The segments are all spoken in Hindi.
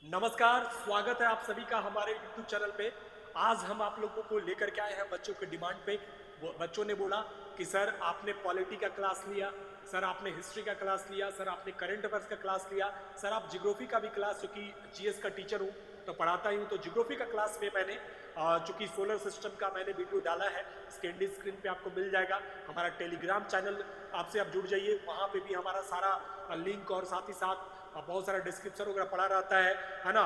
नमस्कार, स्वागत है आप सभी का हमारे YouTube चैनल पे। आज हम आप लोगों को लेकर के आए हैं बच्चों के डिमांड पे। बच्चों ने बोला कि सर आपने पॉलिटी का क्लास लिया, सर आपने हिस्ट्री का क्लास लिया, सर आपने करंट अफेयर्स का क्लास लिया, सर आप जियोग्राफी का भी क्लास, चूंकि जीएस का टीचर हूँ तो पढ़ाता ही हूँ, तो जियोग्राफी का क्लास में मैंने चूंकि सोलर सिस्टम का मैंने वीडियो डाला है, स्कैंडी स्क्रीन पे आपको मिल जाएगा। हमारा टेलीग्राम चैनल आपसे आप जुड़ जाइए, वहाँ पे भी हमारा सारा लिंक और साथ ही साथ बहुत सारा डिस्क्रिप्शन वगैरह पड़ा रहता है ना।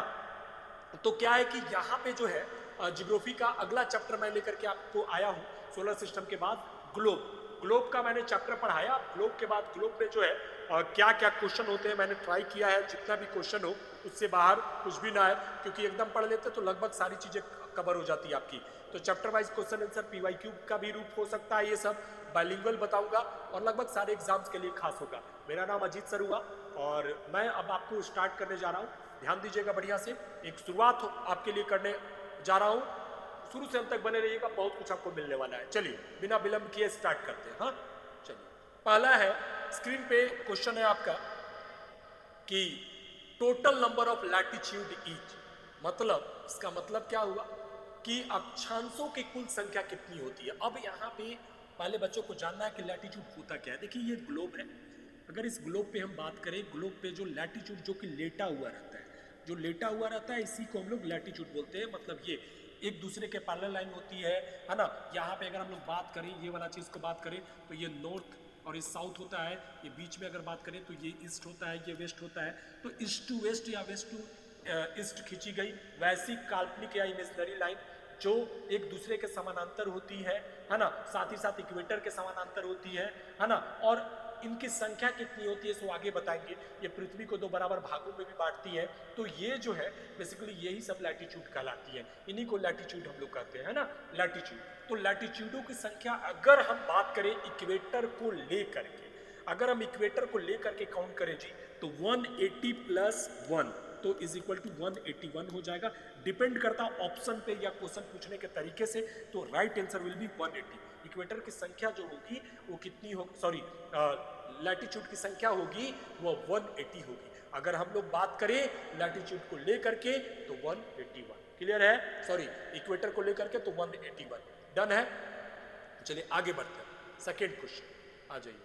तो क्या है कि यहाँ पे जो है जियोग्राफी का अगला चैप्टर मैं लेकर के आपको आया हूँ। सोलर सिस्टम के बाद ग्लोब, ग्लोब का मैंने चैप्टर पढ़ाया। ग्लोब के बाद ग्लोब में जो है क्या क्या क्वेश्चन होते हैं मैंने ट्राई किया है, जितना भी क्वेश्चन हो उससे बाहर कुछ भी ना है, क्योंकि एकदम पढ़ लेते तो लगभग सारी चीजें कवर हो जाती है आपकी। तो chapter wise question answer PYQ का भी रूप हो सकता है, ये सब बाइलिंगुअल बताऊंगा और लगभग सारे एग्जाम्स के लिए खास होगा। मेरा नाम अजीत सर हुआ और मैं अब आपको स्टार्ट करने जा रहा हूँ। ध्यान दीजिएगा बढ़िया से, एक शुरुआत आपके लिए करने जा रहा हूँ। शुरू से अंत तक बने रहिएगा, बहुत कुछ आपको मिलने वाला है। चलिए बिना विलंब किए स्टार्ट करते हैं। हाँ चलिए, पहला है स्क्रीन पे क्वेश्चन है आपका कि total number of latitude each, मतलब इसका मतलब क्या हुआ कि अक्षांशों की कुल संख्या कितनी होती है। अब यहाँ पे पहले बच्चों को जानना है कि लैटिट्यूड होता क्या है। देखिए ये ग्लोब है, अगर इस ग्लोब पे हम बात करें, ग्लोब पे जो लैटिट्यूड जो कि लेटा हुआ रहता है, जो लेटा हुआ रहता है इसी को हम लोग लैटिट्यूड बोलते हैं। मतलब ये एक दूसरे के पैरेलल लाइन होती है ना। यहाँ पे अगर हम लोग बात करें ये वाला चीज को बात करें तो ये नॉर्थ और ये साउथ होता है, ये बीच में अगर बात करें तो ये ईस्ट होता है, ये वेस्ट होता है। तो ईस्ट टू वेस्ट या वेस्ट टू ईस्ट खींची गई वैसी काल्पनिक या इमेजिनरी लाइन जो एक दूसरे के समानांतर होती है ना, साथ ही साथ इक्वेटर के समानांतर होती है ना। और इनकी संख्या कितनी होती है सो आगे बताएंगे। ये पृथ्वी को दो बराबर भागों में भी बांटती है। तो ये जो है बेसिकली यही सब लैटिट्यूड कहलाती है, इन्हीं को लैटिट्यूड हम लोग कहते हैं ना, लैटिट्यूड। तो लैटिट्यूडों की संख्या अगर हम बात करें इक्वेटर को लेकर के, अगर हम इक्वेटर को लेकर के काउंट करें जी, तो 180 प्लस 1 तो इज इक्वल टू 181 हो जाएगा। डिपेंड करता ऑप्शन पे या क्वेश्चन पूछने के तरीके से, तो right answer will be 180। Equator की संख्या जो होगी वो कितनी होगी, सॉरी लैटिट्यूड की संख्या होगी वो 180 होगी। अगर हम लोग बात करें लैटिट्यूड को लेकर के तो 181। क्लियर है? सॉरी इक्वेटर को लेकर के तो 181। डन है? चलिए आगे बढ़ते हैं। सेकेंड क्वेश्चन आ जाइए।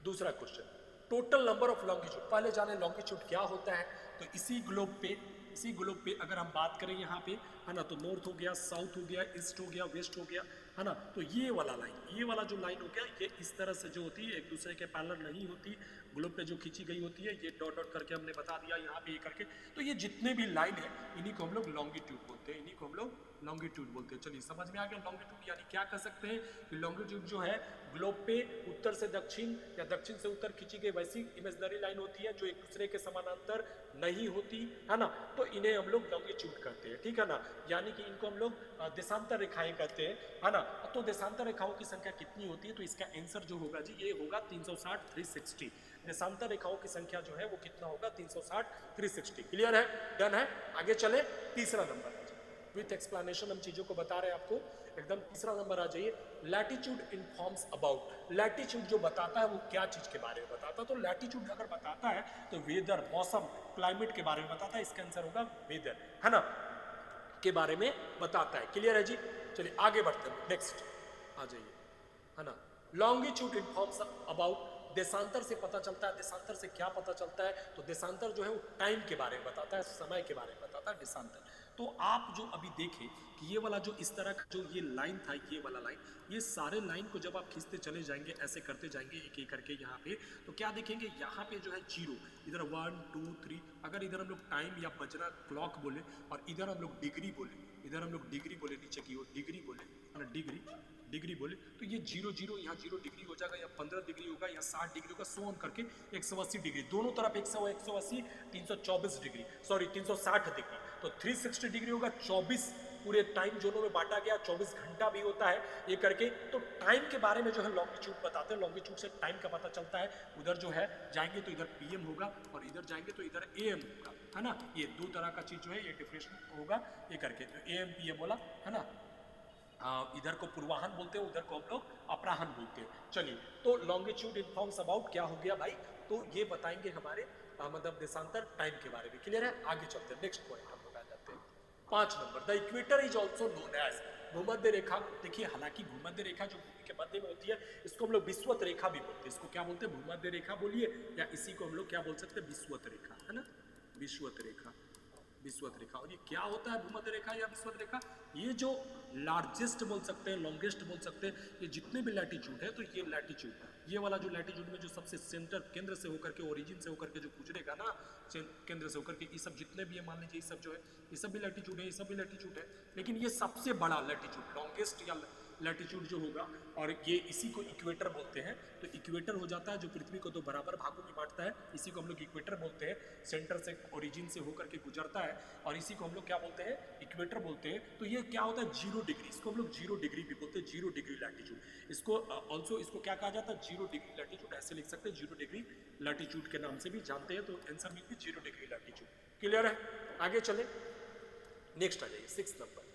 दूसरा question, total number of longitude. पहले जाने लॉन्गिट्यूड क्या होता है। तो इसी ग्लोब पे अगर हम बात करें यहाँ पे है ना, तो नॉर्थ हो गया, साउथ हो गया, ईस्ट हो गया, वेस्ट हो गया है ना। तो ये वाला लाइन, ये वाला जो लाइन हो गया, ये इस तरह से जो होती है एक दूसरे के पैरेलल नहीं होती, ग्लोब पे जो खींची गई होती है, ये डॉट डॉट करके हमने बता दिया यहाँ पे ये करके। तो ये जितने भी लाइन है इन्हीं को हम लोग लॉन्गिट्यूड बोलते हैं, इन्हीं को हम लोग लॉन्गिट्यूड बोलते हैं। चलिए समझ में आ गया लॉन्गिट्यूड यानी क्या कर सकते हैं कि लॉन्गिट्यूड जो है ग्लोब पे उत्तर से दक्षिण या दक्षिण से उत्तर खींची गई वैसी इमेजिनरी लाइन होती है जो एक दूसरे के समानांतर नहीं होती है ना। तो इन्हें हम लोग लॉन्गिट्यूड कहते हैं, ठीक है ना। यानी कि इनको हम लोग देशांतर रेखाएं कहते हैं है ना। तो देशांतर रेखाओं की संख्या कितनी होती है, तो इसका आंसर जो होगा जी ये होगा 360 360। देशांतर रेखाओं की संख्या जो है वो कितना होगा, 360 360। क्लियर है? डन है? आगे चले तीसरा नंबर विथ एक्सप्लेनेशन हम चीजों को बता रहे हैं आपको। एकदम तीसरा नंबर आ जाइए। लैटिट्यूड इन्फॉर्म्स अबाउट, लैटिट्यूड जो बताता है वो क्या चीज के बारे में बताता है। तो लैटिट्यूड अगर बताता है तो वेदर, मौसम, क्लाइमेट के बारे में बताता है। इसका आंसर होगा वेदर है ना, के बारे में बताता है। क्लियर है जी? चलिए आगे बढ़ते हैं। नेक्स्ट आ जाइए है ना। लॉन्गिट्यूड इन्फॉर्म्स अबाउट, देशांतर से पता चलता है। देशांतर से क्या पता चलता है, तो देशांतर जो है वो टाइम के बारे में बताता है, समय के बारे में बताता है देशांतर। तो आप जो अभी देखें कि ये वाला जो इस तरह का जो ये लाइन था, ये वाला लाइन, ये सारे लाइन को जब आप खींचते चले जाएंगे, ऐसे करते जाएंगे एक एक करके यहाँ पे, तो क्या देखेंगे यहाँ पे जो है जीरो, इधर 1 2 3, अगर इधर हम लोग टाइम या बजना क्लॉक बोले और इधर हम लोग डिग्री बोले, इधर हम लोग डिग्री बोले, नीचे की ओर डिग्री बोले है ना, डिग्री डिग्री बोले, तो ये 0 0 यहाँ 0 डिग्री हो जाएगा, या 15 डिग्री होगा, या 60 डिग्री होगा, सो ऑन करके 180 डिग्री, दोनों तरफ 100 180 324 डिग्री, सॉरी 360 डिग्री। तो 360 डिग्री होगा, 24 पूरे टाइम जोनों में बांटा गया, 24 घंटा भी होता है ये करके। तो टाइम के बारे में जो है लॉन्गिट्यूड बताते हैं, लॉन्गिट्यूड से टाइम का पता चलता है। उधर जो है जाएंगे तो इधर पीएम होगा और इधर जाएंगे तो इधर एएम होगा है ना। ये दो तरह का चीज जो है ये डिफरेंशिएट होगा ये करके, तो एएम पीएम बोला है ना। इधर को पूर्वाहन बोलते हैं, उधर को हम लोग अपराहन बोलते हैं। चलिए, तो लॉन्गिट्यूड इन्फॉर्म्स अबाउट क्या हो गया भाई, तो ये बताएंगे हमारे मतलब देशांतर टाइम के बारे में क्लियर है। आगे चलते हैं, नेक्स्ट पॉइंट हम लोग आ जाते हैं 5 number, the equator is also known as, भूमध्य रेखा। देखिए हालांकि भूमध्य रेखा जो भूमि के मध्य में होती है इसको हम लोग विषुवत रेखा भी बोलते हैं। इसको क्या बोलते हैं, भूमध्य रेखा बोलिए, या इसी को हम लोग क्या बोल सकते हैं, विषुवत रेखा, है ना, विषुवत रेखा, विषुवत रेखा। और ये क्या होता है भूमध्य रेखा या विषुवत रेखा, ये जो लार्जेस्ट बोल सकते हैं, लॉन्गेस्ट बोल सकते हैं, ये जितने भी लैटिट्यूड है, तो ये लैटिट्यूड, ये वाला जो लैटिट्यूड में जो सबसे सेंटर केंद्र से होकर के, ओरिजिन से होकर के जो गुजरेगा ना, केंद्र से होकर के, ये सब जितने भी है मान लीजिए, ये सब जो है ये सब भी लैटिट्यूड है, ये सब भी लैटिट्यूड है, लेकिन ये सबसे बड़ा लैटिट्यूड, लॉन्गेस्ट या लैटिट्यूड जो होगा, और ये इसी को इक्वेटर बोलते हैं। तो इक्वेटर हो जाता है जो पृथ्वी को दो बराबर भागों में बांटता है, इसी को हम लोग इक्वेटर बोलते हैं। सेंटर से, ओरिजिन से होकर के गुजरता है, और इसी को हम लोग क्या बोलते हैं, इक्वेटर बोलते हैं। तो ये क्या होता है, 0 डिग्री, इसको हम लोग 0 डिग्री भी बोलते हैं, 0 डिग्री लैटिट्यूड। इसको ऑल्सो इसको क्या कहा जाता है, 0 डिग्री लैटिट्यूड, ऐसे लिख सकते हैं, 0 डिग्री लैटिट्यूड के नाम से भी जानते हैं। तो आंसर में भी 0 डिग्री लैटिट्यूड, क्लियर है। आगे चले, नेक्स्ट आ जाइए 6 नंबर।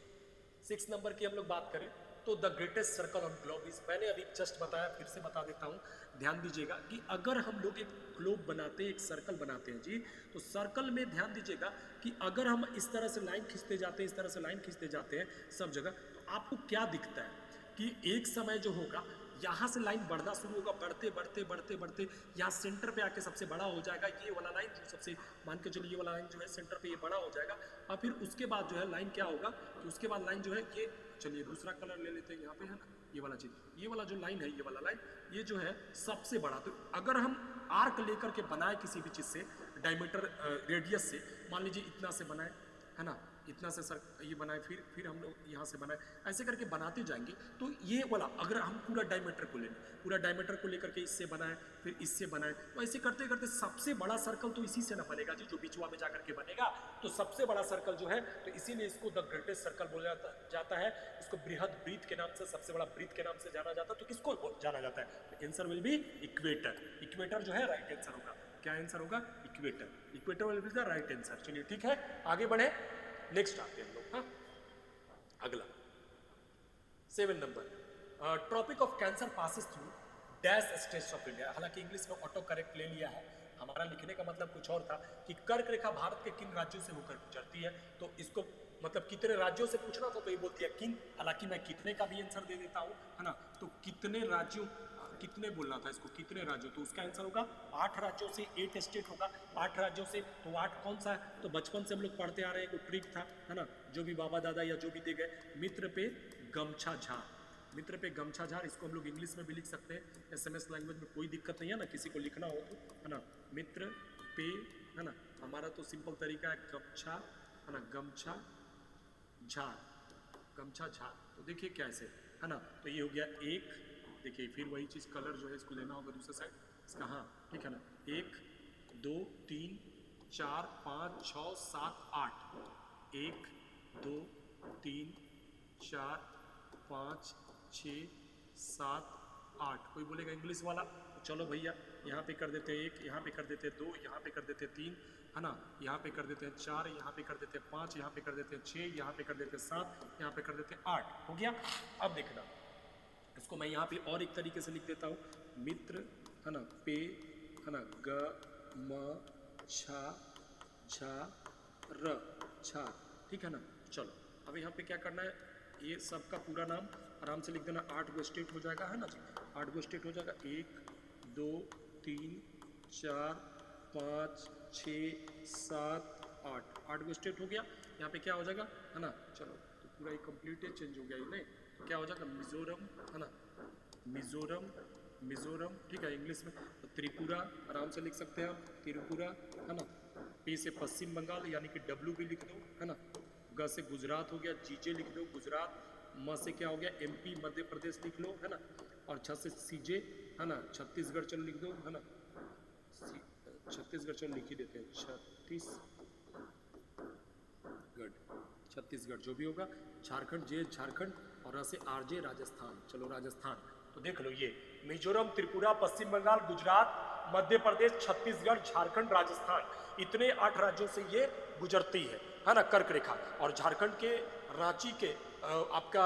6 नंबर की हम लोग बात करें तो the greatest circle on globe is, मैंने अभी जस्ट बताया, फिर से बता देता हूँ, ध्यान दीजिएगा कि अगर हम लोग एक ग्लोब बनाते हैं, एक सर्कल बनाते हैं जी, तो सर्कल में ध्यान दीजिएगा कि अगर हम इस तरह से लाइन खींचते जाते हैं, इस तरह से लाइन खींचते जाते हैं सब जगह, तो आपको क्या दिखता है कि एक समय जो होगा यहाँ से लाइन बढ़ना शुरू होगा, बढ़ते बढ़ते बढ़ते बढ़ते यहाँ सेंटर पे आके सबसे बड़ा हो जाएगा, ये वाला लाइन जो सबसे, मान के चलिए ये वाला लाइन जो है सेंटर पे ये बड़ा हो जाएगा, और फिर उसके बाद जो है लाइन क्या होगा कि उसके बाद लाइन जो है ये, चलिए दूसरा कलर ले लेते हैं यहाँ पे, है ना, ये वाला चीज, ये वाला जो लाइन है, ये वाला लाइन, ये जो है सबसे बड़ा। तो अगर हम आर्क लेकर के बनाए किसी भी चीज से, डायमीटर रेडियस से, मान लीजिए इतना से बनाए, है ना, इतना से सर ये बनाए, फिर हम लोग यहाँ से बनाए, ऐसे करके बनाते जाएंगे। तो ये वाला अगर हम पूरा डायमीटर को ले लें, पूरा डायमीटर को लेकर के इससे बनाए, फिर इससे बनाए, तो ऐसे करते करते सबसे बड़ा सर्कल तो इसी से ना बनेगा जी, जो बीचवा में जाकर के बनेगा। तो सबसे बड़ा सर्कल जो है, तो इसीलिए इसको द ग्रेटेस्ट सर्कल बोला जाता है। इसको बृहद वृत्त के नाम से, सबसे बड़ा वृत्त के नाम से जाना जाता है। तो किसको जाना जाता है, तो answer will be equator. Equator जो है राइट आंसर होगा। क्या आंसर होगा, equator. Equator will be the right answer. चलिए ठीक है, आगे बढ़े, नेक्स्ट आते हैं हम लोग। हाँ, अगला 7 number, Tropic of Cancer passes through dash states of India. हालांकि इंग्लिश में ऑटो करेक्ट ले लिया है, हमारा लिखने का मतलब कुछ और था कि कर्क रेखा भारत के किन राज्यों से होकर गुजरती है। तो इसको मतलब कितने राज्यों से पूछना था, तो ये बोलती है किन, हालांकि मैं कितने का भी आंसर दे देता हूँ, है ना। तो कितने राज्यों, कितने बोलना था इसको, कितने राज्यों, तो उसका आंसर होगा 8 राज्यों से, 8 स्टेट होगा, 8 राज्यों से। तो 8 कौन सा है, तो बचपन से हम लोग पढ़ते आ रहे हैं, एक ट्रिक था, है ना, जो भी बाबा दादा या जो भी दे गए, मित्र पे गमछा झाड़, मित्र पे गमछा झाड़, इसको हम लोग इंग्लिश में भी लिख सकते हैं, SMS लैंग्वेज में कोई दिक्कत नहीं है ना, किसी को लिखना हो तो, है ना, मित्र पे, है ना, हमारा तो सिंपल तरीका है गमछा, है ना, गमछा झाड़, गमछा झाड़। तो देखिए कैसे, है ना, तो ये हो गया एक, देखिए फिर वही चीज़, कलर जो है इसको लेना होगा दूसरे साइड इसका, हाँ ठीक है ना, 1 2 3 4 5 6 7 8, 1 2 3 4 5 6 7 8। कोई बोलेगा इंग्लिश वाला, तो चलो भैया यहाँ पे कर देते हैं 1, यहाँ पे कर देते हैं 2, यहाँ पे कर देते हैं 3, है ना, यहाँ पे कर देते हैं 4, यहाँ पे कर देते हैं 5, यहाँ पे कर देते हैं 6, यहाँ पे कर देते हैं 7, यहाँ पे कर देते हैं 8। हो गया। अब देखना, इसको मैं यहाँ पे और एक तरीके से लिख देता हूँ, मित्र, है ना, पे, है ना, ग म छा झा र छा, ठीक है ना। चलो अब यहाँ पे क्या करना है, ये सबका पूरा नाम आराम से लिख देना, 8 गो स्टेट हो जाएगा, है ना जी, 8 गो स्टेट हो जाएगा, 1 2 3 4 5 6 7 8, 8 गो स्टेट हो गया। यहाँ पे क्या हो जाएगा, है ना, चलो तो पूरा ही कंप्लीट है, चेंज हो गया, ये नहीं तो क्या हो जाएगा, मिजोरम, है ना, मिजोरम, मिजोरम, ठीक है इंग्लिश में। तो त्रिपुरा आराम से लिख सकते हैं आप, त्रिपुरा, है ना, पी से पश्चिम बंगाल यानी कि W भी लिख दो, है ना, ग से गुजरात हो गया, जीजे लिख दो गुजरात, म से क्या हो गया MP मध्य प्रदेश लिख लो, है ना, और छ से सीजे, है ना, छत्तीसगढ़ चलो लिख दो, है ना, छत्तीसगढ़ चलो लिख ही देते हैं, छत्तीसगढ़ जो भी होगा, झारखंड जे झारखंड, और र से RJ राजस्थान, चलो राजस्थान। तो देख लो ये मिजोरम, त्रिपुरा, पश्चिम बंगाल, गुजरात, मध्य प्रदेश, छत्तीसगढ़, झारखंड, राजस्थान, इतने 8 राज्यों से ये गुजरती है ना, कर्क रेखा। और झारखंड के रांची के आपका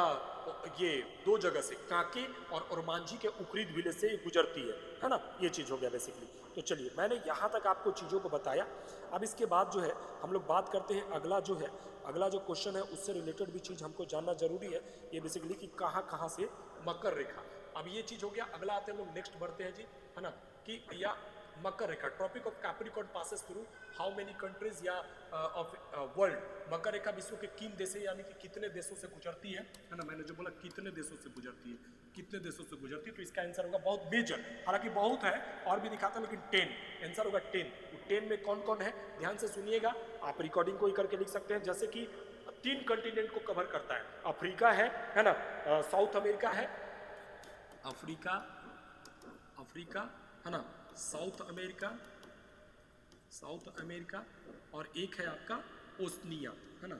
ये दो जगह से, कांके और ओरमांझी के उकरीद विलेज से गुजरती है ना। ये चीज़ हो गया बेसिकली। तो चलिए मैंने यहाँ तक आपको चीज़ों को बताया। अब इसके बाद जो है हम लोग बात करते हैं अगला जो है, अगला जो क्वेश्चन है उससे रिलेटेड भी चीज़ हमको जानना जरूरी है, ये बेसिकली कि कहाँ कहाँ से मकर रेखा। अब ये चीज़ हो गया। अगला आते हैं हम लोग नेक्स्ट बढ़ते हैं जी, है ना, कि या मकर रेखा, tropic of Capricorn passes through how many countries या ऑफ वर्ल्ड। मकर रेखा विश्व के किन देशों यानी कि कितने देशों से गुजरती है ना। मैंने जो बोला कितने देशों से गुजरती है, कितने देशों से गुजरती है, तो इसका आंसर होगा बहुत मेजर, हालांकि बहुत है और भी दिखाता है लेकिन 10, आंसर होगा 10। तो 10 में कौन कौन है ध्यान से सुनिएगा, आप रिकॉर्डिंग को ही करके लिख सकते हैं। जैसे कि 3 कंटिनेंट को कवर करता है, अफ्रीका है ना, साउथ अमेरिका है, अफ्रीका है ना, साउथ अमेरिका और एक है आपका ओस्निया, है ना,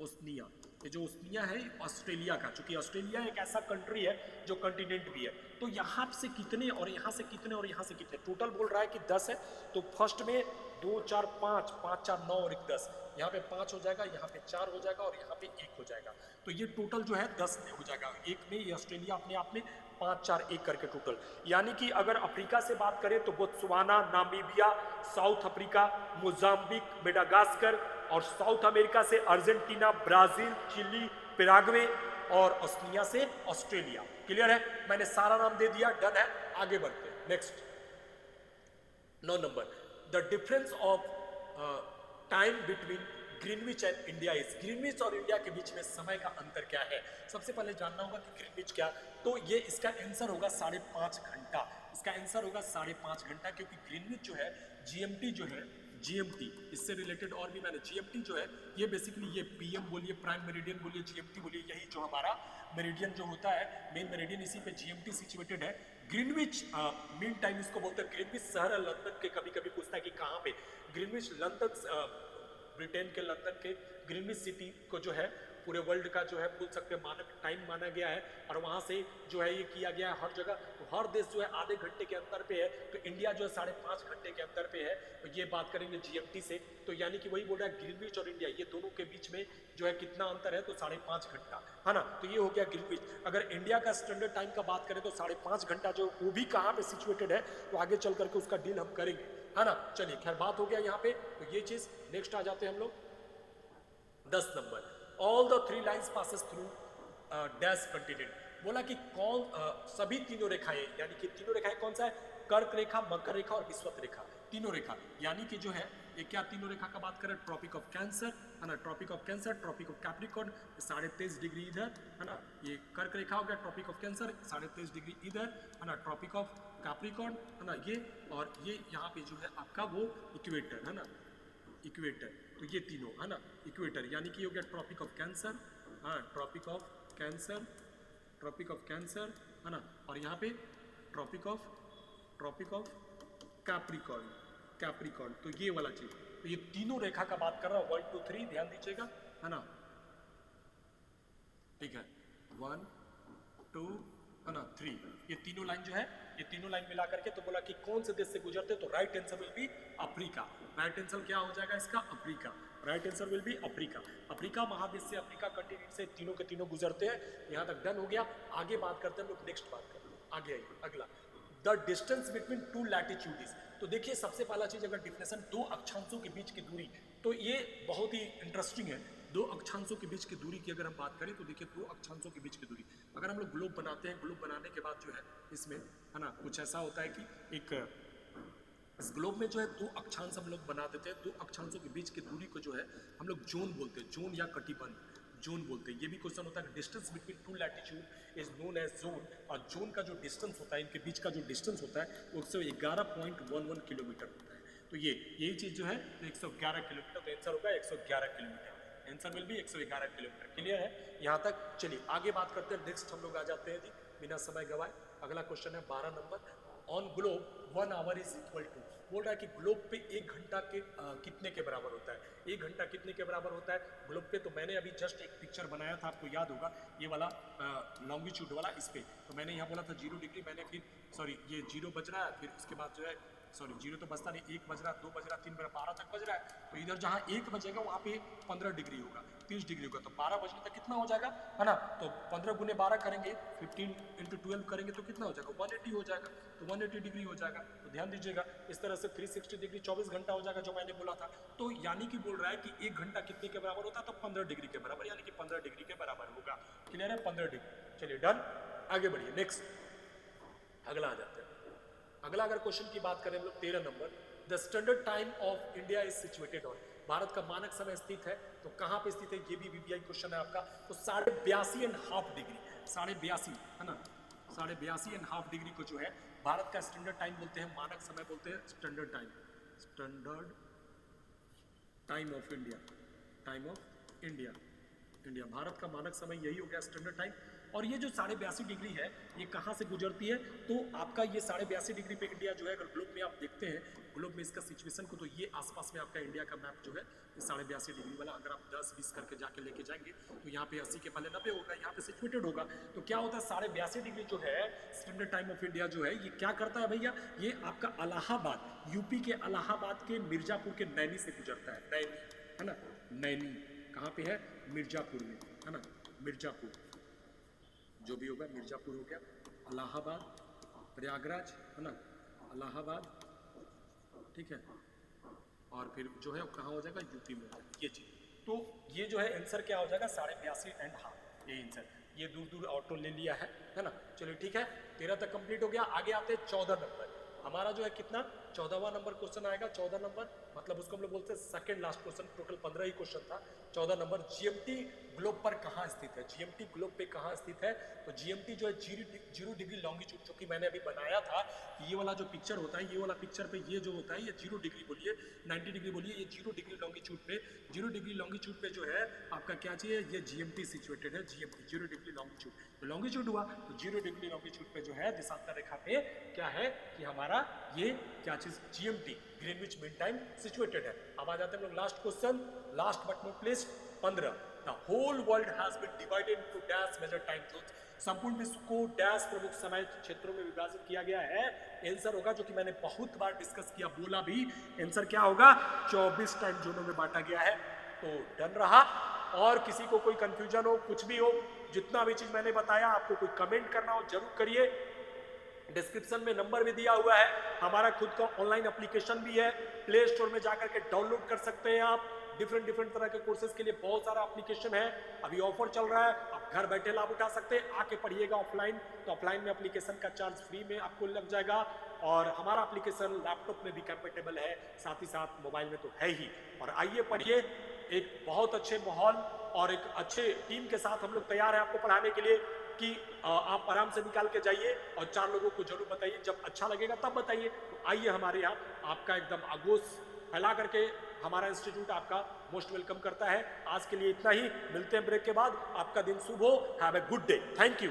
ओस्निया। ये जो ओस्निया है ऑस्ट्रेलिया का, चूंकि ऑस्ट्रेलिया एक ऐसा कंट्री है जो कंटिनेंट भी है। तो यहाँ से कितने और यहाँ से कितने और यहाँ से कितने, टोटल बोल रहा है कि 10 है। तो फर्स्ट में 2 4 5, 5 4 9 और 1 10, यहाँ पे 5 हो जाएगा, यहाँ पे 4 हो जाएगा और यहाँ पे 1 हो जाएगा। तो ये टोटल जो है 10 में हो जाएगा। एक में ये ऑस्ट्रेलिया अपने आप में 5 4 1 करके टोटल। यानी कि अगर अफ्रीका से बात करें तो Botswana, Namibia, south Africa, Mozambique, Madagascar, और साउथ अमेरिका से अर्जेंटीना, ब्राजील, चिली, पैराग्वे और ओस्निया से ऑस्ट्रेलिया। क्लियर है, मैंने सारा नाम दे दिया, डन है। आगे बढ़ते हैं next 9 number, the difference of time between Greenwich and India is. Greenwich और इंडिया के बीच में समय का अंतर क्या है, सबसे पहले जानना होगा कि ग्रीनविच क्या। तो ये इसका आंसर होगा 5.5 घंटा, इसका आंसर होगा 5.5 घंटा, क्योंकि ग्रीनविच जो है जीएमटी जो है, जीएमटी इससे रिलेटेड और भी मैंने, जीएमटी जो है ये बेसिकली ये पीएम बोलिए, प्राइम मेरिडियन बोलिए, जीएमटी बोलिए, यही जो हमारा मेरिडियन जो होता है, मेन मेरिडियन, इसी पे जीएमटी सिचुएटेड है। ग्रीनविच मीन टाइम इसको बोलते हैं। ग्रीनविच शहर है लंदन के, कभी कभी पूछता है कि कहाँ पे। ग्रीनविच लंदन, ब्रिटेन के लंदन के ग्रीनविच सिटी को जो है पूरे वर्ल्ड का जो है बोल सकते हैं मानक टाइम माना गया है, और वहाँ से जो है ये किया गया है हर जगह। तो हर देश जो है आधे घंटे के अंतर पे है, तो इंडिया जो है 5.5 घंटे के अंतर पे है। तो ये बात करेंगे जीएमटी से, तो यानी कि वही बोल रहा है ग्रीनविच और इंडिया, ये दोनों के बीच में जो है कितना अंतर है, तो 5.5 घंटा, है ना। तो ये हो गया ग्रीनविच। अगर इंडिया का स्टैंडर्ड टाइम का बात करें तो 5.5 घंटा जो वो भी कहाँ पे सिचुएटेड है, तो आगे चल करके उसका डील हम करेंगे, है ना। चलिए खैर बात हो गया यहाँ पे, तो ये चीज। नेक्स्ट आ जाते हैं हम लोग 10 number, all the 3 lines passes through dash continent. बोला कि कौन सभी तीनों रेखाएं, यानी कि तीनों रेखाएं कौन सा है, कर्क रेखा, मकर रेखा और विषुवत रेखा, तीनों रेखा। यानी कि जो है ये क्या तीनों रेखा का बात करें, ट्रॉपिक ऑफ कैंसर, है ना, Tropic of Cancer, Tropic of Capricorn 23.5 degree इधर, है ना, ये कर्क रेखा हो गया, ट्रॉपिक ऑफ कैंसर 23.5 डिग्री इधर, है ना, ट्रॉपिक ऑफ कैप्रिकॉर्न, है ना ये, और ये यहाँ पे जो है आपका वो इक्वेटर, है ना, इक्वेटर। तो ये तीनों, है ना, इक्वेटर, यानी कि हो गया ट्रॉपिक ऑफ कैंसर, हाँ, Tropic of Cancer, Tropic of Cancer, है ना, और यहाँ पे ट्रॉपिक ऑफ कैप्रिकॉर्न, कैप्रिकॉर्न। तो ये वाला चीज, तो ये तीनों रेखा का बात कर रहा हूँ, 1 2 3 ध्यान दीजिएगा, है ना, ठीक है, 1 2 है ना 3, ये तीनों लाइन जो है, ये तीनों लाइन मिला करके तो बोला कि कौन से देश से गुजरते, तो right answer will be Africa. Right answer क्या हो जाएगा इसका, Africa. Right answer will be Africa. Africa महादेश से, अफ्रीका कंटिनेंट से तीनों के तीनों गुजरते हैं। यहाँ तक डन हो गया। आगे बात करते हैं लोग, नेक्स्ट बात करते हैं, आगे आइए अगला, द डिस्टेंस बिटवीन 2 लैटिट्यूड्स। तो देखिए सबसे पहला चीज, अगर डिफिनेशन 2 अक्षांशों के बीच की दूरी, तो ये बहुत ही इंटरेस्टिंग है। 2 अक्षांशों के बीच की दूरी की अगर हम बात करें तो देखिए 2 अक्षांशों के बीच की दूरी, अगर हम लोग ग्लोब बनाते हैं, ग्लोब बनाने के बाद जो है इसमें, है ना, कुछ ऐसा होता है कि एक इस ग्लोब में जो है 2 अक्षांश हम लोग बना देते हैं। 2 अक्षांशों के बीच की दूरी को जो है हम लोग जोन बोलते हैं, जोन या कटिबंध, जोन बोलते हैं। ये भी क्वेश्चन होता है, distance between 2 latitude is known as zone. और जोन का जो डिस्टेंस होता है, इनके बीच का जो डिस्टेंस होता है वो 111.11 किलोमीटर होता है। तो ये यही चीज जो है 111 किलोमीटर, तो आंसर होगा 111 kilometre. Answer will be 111 kilometre. Clear है यहाँ तक। चलिए आगे बात करते हैं, नेक्स्ट हम लोग आ जाते हैं जी बिना समय गवाए। अगला क्वेश्चन है 12 number, on globe 1 hour is equal to. बोल रहा है कि ग्लोब पे 1 घंटा के कितने के बराबर होता है, 1 घंटा कितने के बराबर होता है ग्लोब पे। तो मैंने अभी जस्ट एक पिक्चर बनाया था, आपको याद होगा, ये वाला लॉन्गिट्यूड वाला, इस पे तो मैंने यहाँ बोला था 0 डिग्री, मैंने फिर सॉरी ये 0 बज रहा है, फिर उसके बाद जो है सॉरी 0 तो बजता नहीं, 1 बज रहा, 2 बज रहा, 3 बज रहा, 12 तक बज रहा है, तो इधर जहाँ 1 बजेगा वहाँ पे 15 डिग्री होगा, 30 डिग्री होगा, तो 12 बजने तक कितना हो जाएगा, है ना। तो 15 गुने 12 करेंगे, 15 इंटू 12 करेंगे तो कितना हो जाएगा, 180 हो जाएगा, तो 180 डिग्री हो जाएगा। तो ध्यान दीजिएगा, इस तरह से 360 डिग्री 24 घंटा हो जाएगा, जो मैंने बोला था। तो यानी कि बोल रहा है कि 1 घंटा कितने के बराबर होता है, तो 15 डिग्री के बराबर, यानी कि 15 डिग्री के बराबर होगा। क्लियर है, 15 डिग्री। चलिए डन, आगे बढ़िए, नेक्स्ट अगला आ जाते हैं। अगला अगर क्वेश्चन की बात करें हम लोग 13 number, the standard time of India is situated on, Bharat का मानक समय स्थित है, तो कहां पे स्थित है, ये भी वीपीआई क्वेश्चन है आपका। तो 82.5 डिग्री, 82.5 है ना, 82.5 डिग्री को जो है भारत का स्टैंडर्ड टाइम बोलते हैं, मानक समय बोलते हैं, standard time, standard time of India, time of India, India Bharat का मानक समय यही हो गया, स्टैंडर्ड टाइम। और ये जो 82.5 डिग्री है, ये कहाँ से गुजरती है, तो आपका ये 82.5 डिग्री पे इंडिया जो है, अगर ग्लोब में आप देखते हैं, ग्लोब में इसका सिचुएशन को, तो ये आसपास में आपका इंडिया का मैप जो है, ये 82.5 डिग्री वाला, अगर आप 10-20 करके जाके लेके जाएंगे, तो यहाँ पे 80 के पहले 90 होगा, यहाँ पे सिचुएटेड होगा। तो क्या होता है, 82.5 डिग्री जो है स्टैंडर्ड टाइम ऑफ इंडिया जो है, ये क्या करता है भैया, ये आपका इलाहाबाद, यूपी के इलाहाबाद के मिर्जापुर के नैनी से गुजरता है, नैनी, है ना, नैनी कहाँ पे है, मिर्जापुर में, है ना, मिर्जापुर जो भी होगा, मिर्जापुर हो गया, इलाहाबाद, प्रयागराज, है ना, इलाहाबाद, ठीक है, और फिर जो है कहाँ हो जाएगा, यूपी में हो जाएगा, ये चीज। तो ये जो है आंसर क्या हो जाएगा, 82.5, ये आंसर, ये दूर दूर ऑटो ले लिया है ना। चलिए ठीक है, 13 तक कंप्लीट हो गया। आगे आते हैं 14 नंबर, हमारा जो है कितना, 14वां नंबर क्वेश्चन आएगा। 14 नंबर मतलब उसको हम लोग बोलते हैं सेकंड लास्ट क्वेश्चन, टोटल 15 ही क्वेश्चन था। 14 नंबर, जीएमटी ग्लोब पर कहाँ स्थित है, जीएमटी ग्लोब पे कहाँ स्थित है, तो जीएमटी जो है 0 डिग्री लॉन्गिट्यूड, जो कि मैंने अभी बनाया था, ये वाला जो पिक्चर होता है, ये वाला पिक्चर पे ये जो होता है, ये 0 डिग्री बोलिए, 90 डिग्री बोलिए, ये 0 डिग्री लॉन्गिट्यूड पे, 0 डिग्री लॉन्गिट्यूड पे जो है आपका क्या चाहिए, ये जीएमटी सिचुएटेड है, जीएमटी 0 डिग्री लॉन्गिट्यूड, तो लॉन्गिट्यूड हुआ, तो 0 डिग्री लॉन्गिट्यूड पे जो है देशांतर रेखा पे क्या है कि हमारा ये क्या चीज, GMT Greenwich mean time situated है। अब आ जाते हैं हम लोग last question, last but not least 15, the whole world has been divided into dash major time zones, संपूर्ण विश्व को डैश प्रमुख समय क्षेत्रों में विभाजित किया गया है। आंसर होगा, जो कि मैंने बहुत बार डिस्कस किया, बोला भी, आंसर क्या होगा, 24 टाइम जोनों में बांटा गया है। तो डन रहा, और किसी को कोई कंफ्यूजन हो, कुछ भी हो, जितना भी चीज मैंने बताया, आपको कोई कमेंट करना हो जरूर करिए। डिस्क्रिप्शन में नंबर भी दिया हुआ है, हमारा खुद का ऑनलाइन एप्लीकेशन भी है, प्ले स्टोर में जाकर के डाउनलोड कर सकते हैं आप। डिफरेंट तरह के कोर्सेज के लिए बहुत सारा एप्लीकेशन है, अभी ऑफर चल रहा है, आप घर बैठे लाभ उठा सकते हैं। आके पढ़िएगा ऑफलाइन, तो ऑफलाइन में एप्लीकेशन का चार्ज फ्री में आपको लग जाएगा, और हमारा एप्लीकेशन लैपटॉप में भी कंपेटेबल है, साथ ही साथ मोबाइल में तो है ही। और आइए पढ़िए, एक बहुत अच्छे माहौल और एक अच्छे टीम के साथ हम लोग तैयार हैं आपको पढ़ाने के लिए, कि आप आराम से निकाल के जाइए और 4 लोगों को जरूर बताइए, जब अच्छा लगेगा तब बताइए। तो आइए हमारे यहाँ, आपका एकदम आगोश फैला करके हमारा इंस्टीट्यूट आपका मोस्ट वेलकम करता है। आज के लिए इतना ही, मिलते हैं ब्रेक के बाद, आपका दिन शुभ हो, have a good day, thank you.